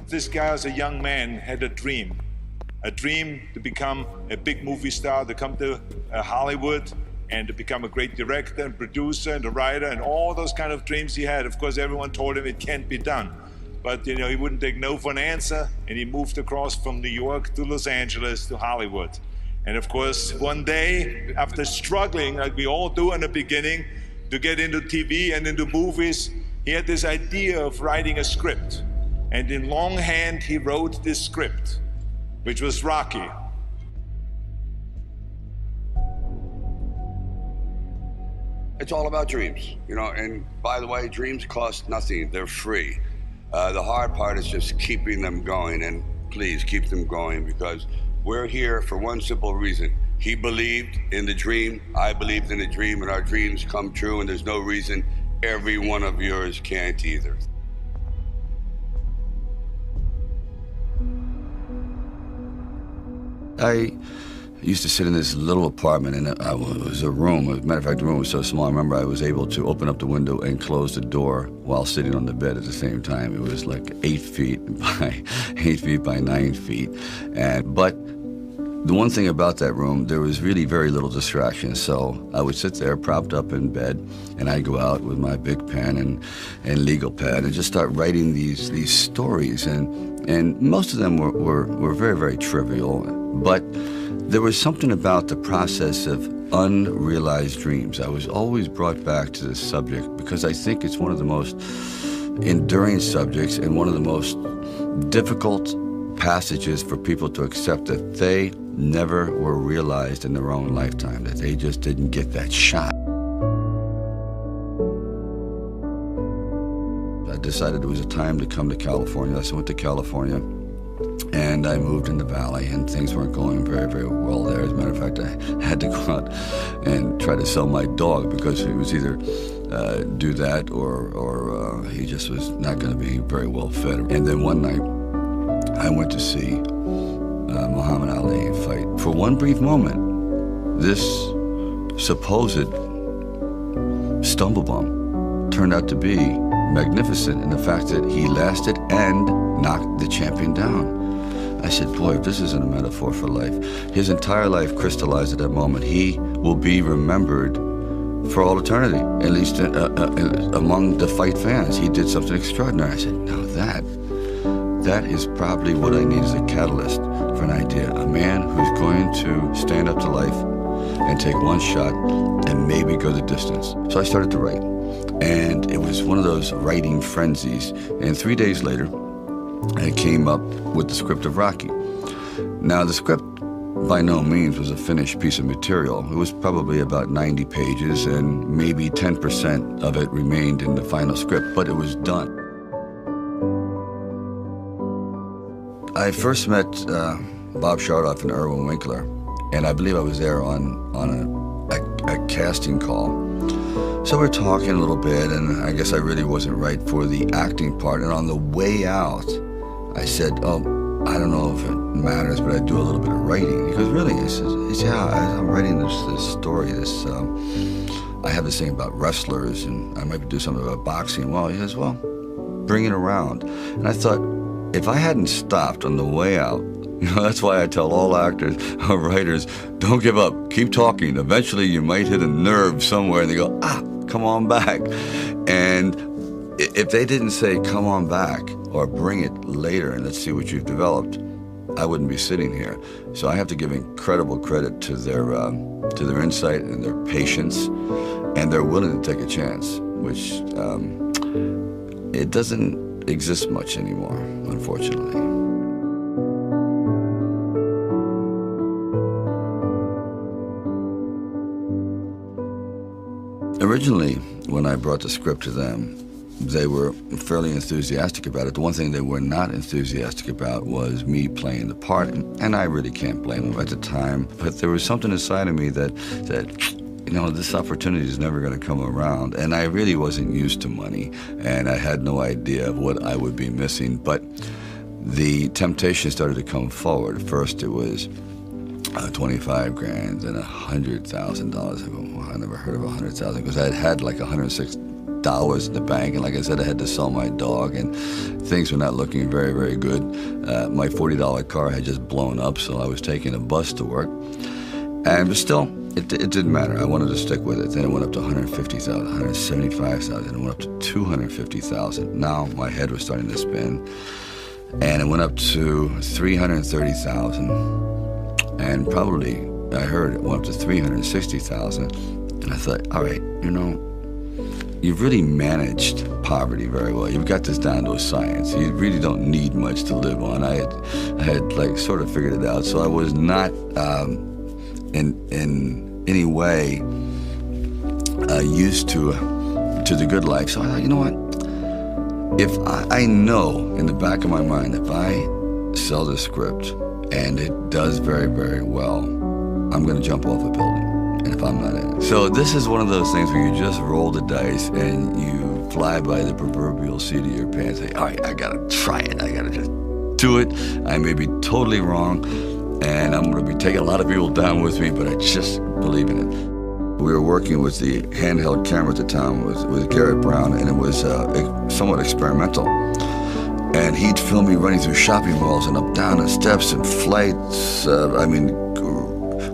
This guy as a young man had a dream to become a big movie star, to come to Hollywood and to become a great director and producer and a writer and all those kind of dreams he had. Of course, everyone told him it can't be done. But he wouldn't take no for an answer, and he moved across from New York to Los Angeles to Hollywood. And of course, one day, after struggling, like we all do in the beginning, to get into TV and into movies, he had this idea of writing a script. And in longhand, he wrote this script, which was Rocky. It's all about dreams, and by the way, dreams cost nothing. They're free. The hard part is just keeping them going, and please keep them going, because we're here for one simple reason. He believed in the dream, I believed in the dream, and our dreams come true, and there's no reason every one of yours can't either. I used to sit in this little apartment, and it was a room. As a matter of fact, the room was so small, I remember I was able to open up the window and close the door while sitting on the bed at the same time. It was like 8 feet by 9 feet. But the one thing about that room, there was really very little distraction. So I would sit there propped up in bed, and I'd go out with my big pen and legal pad and just start writing these stories. And most of them were very, very trivial. But there was something about the process of unrealized dreams. I was always brought back to this subject because I think it's one of the most enduring subjects and one of the most difficult passages for people to accept, that they never were realized in their own lifetime, that they just didn't get that shot. I decided it was a time to come to California. So I went to California, and I moved in the Valley, and things weren't going very, very well there. As a matter of fact, I had to go out and try to sell my dog because he was either do that or he just was not going to be very well fed. And then one night, I went to see Muhammad Ali fight. For one brief moment, this supposed stumblebum turned out to be magnificent in the fact that he lasted and knocked the champion down. I said, boy, if this isn't a metaphor for life. His entire life crystallized at that moment. He will be remembered for all eternity, at least among the fight fans. He did something extraordinary. I said, now that is probably what I need as a catalyst for an idea. A man who's going to stand up to life and take one shot and maybe go the distance. So I started to write. And it was one of those writing frenzies. And 3 days later, I came up with the script of Rocky. Now, the script by no means was a finished piece of material. It was probably about 90 pages, and maybe 10% of it remained in the final script, but it was done. I first met Bob Chardoff and Irwin Winkler, and I believe I was there on a casting call. So we're talking a little bit, and I guess I really wasn't right for the acting part. And on the way out, I said, oh, I don't know if it matters, but I do a little bit of writing. He goes, really? He says, yeah, I'm writing this story. I have this thing about wrestlers, and I might do something about boxing. Well, he says, well, bring it around. And I thought, if I hadn't stopped on the way out, that's why I tell all actors or writers, don't give up, keep talking. Eventually you might hit a nerve somewhere and they go, come on back. And if they didn't say, come on back, or bring it later and let's see what you've developed, I wouldn't be sitting here. So I have to give incredible credit to their insight and their patience, and they're willing to take a chance, which it doesn't exist much anymore, unfortunately. Originally, when I brought the script to them, they were fairly enthusiastic about it. The one thing they were not enthusiastic about was me playing the part, and I really can't blame them at the time. But there was something inside of me that said, this opportunity is never going to come around. And I really wasn't used to money, and I had no idea of what I would be missing. But the temptation started to come forward. First, it was $25,000 and $100,000. I go, well, I never heard of $100,000 because I had like $106,000 dollars in the bank. And like I said, I had to sell my dog, and things were not looking very, very good. My $40 car had just blown up, so I was taking a bus to work. But still, it didn't matter. I wanted to stick with it. Then it went up to $150,000, $175,000, and it went up to $250,000. Now my head was starting to spin, and it went up to $330,000, and probably I heard it went up to $360,000. And I thought, all right, you know, you've really managed poverty very well. You've got this down to a science. You really don't need much to live on. I had like sort of figured it out. So I was not in any way used to the good life. So I thought, you know what? If I know in the back of my mind, if I sell this script and it does very, very well, I'm going to jump off a building. And if I'm not in it. So this is one of those things where you just roll the dice and you fly by the proverbial seat of your pants. Say, all right, I gotta try it. I gotta just do it. I may be totally wrong, and I'm gonna be taking a lot of people down with me, but I just believe in it. We were working with the handheld camera at the time with Garrett Brown, and it was somewhat experimental. And he'd film me running through shopping malls and up down the steps and flights.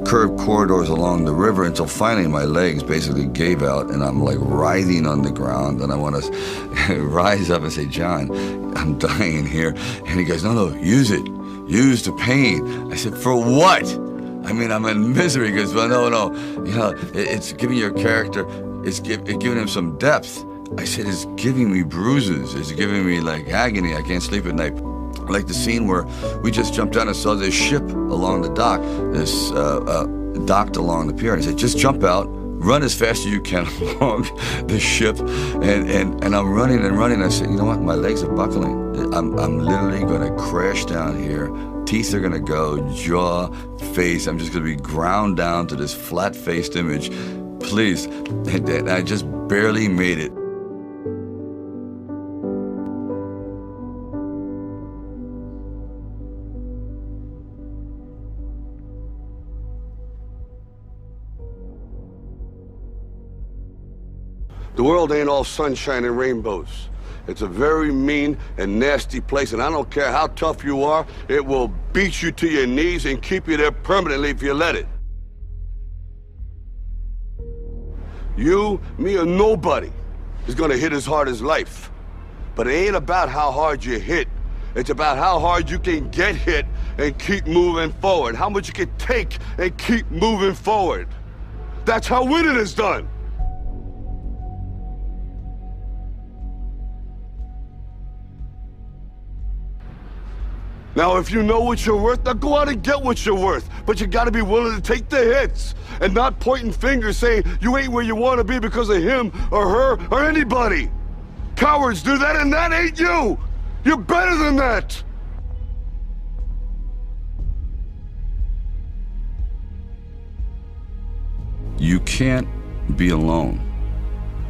Curved corridors along the river until finally my legs basically gave out and I'm like writhing on the ground, and I want to rise up and say, John, I'm dying here. And he goes, no, use it. Use the pain. I said, for what? I mean, I'm in misery. He goes, well, no, you know, it's giving your character, it's giving him some depth. I said, it's giving me bruises. It's giving me like agony. I can't sleep at night. Like the scene where we just jumped down and saw this ship along the dock, this docked along the pier, and I said, just jump out, run as fast as you can along the ship, and I'm running and running. I said, you know what, my legs are buckling. I'm literally gonna crash down here. Teeth are gonna go, jaw, face. I'm just gonna be ground down to this flat-faced image. Please. And I just barely made it. The world ain't all sunshine and rainbows. It's a very mean and nasty place, and I don't care how tough you are, it will beat you to your knees and keep you there permanently if you let it. You, me, or nobody is gonna hit as hard as life. But it ain't about how hard you hit. It's about how hard you can get hit and keep moving forward. How much you can take and keep moving forward. That's how winning is done. Now, if you know what you're worth, now go out and get what you're worth. But you gotta be willing to take the hits and not pointing fingers saying you ain't where you wanna be because of him or her or anybody. Cowards do that, and that ain't you. You're better than that. You can't be alone.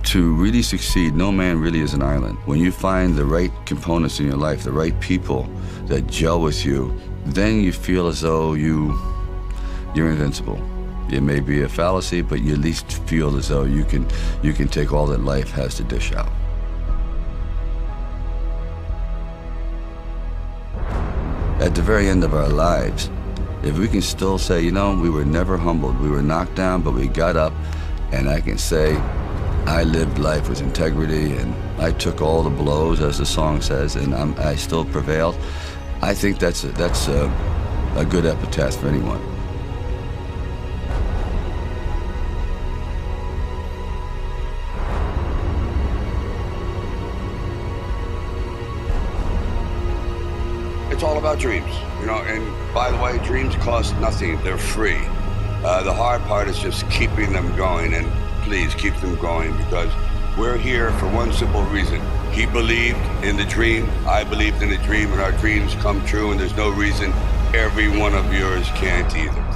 To really succeed, no man really is an island. When you find the right components in your life, the right people that gel with you, then you feel as though you're invincible. It may be a fallacy, but you at least feel as though you can take all that life has to dish out. At the very end of our lives, if we can still say, you know, we were never humbled, we were knocked down, but we got up, and I can say, I lived life with integrity, and I took all the blows, as the song says, and I still prevailed. I think that's a good epitaph for anyone. It's all about dreams, you know, and by the way, dreams cost nothing. They're free. The hard part is just keeping them going, and please keep them going, because we're here for one simple reason. He believed in the dream, I believed in the dream, and our dreams come true, and there's no reason every one of yours can't either.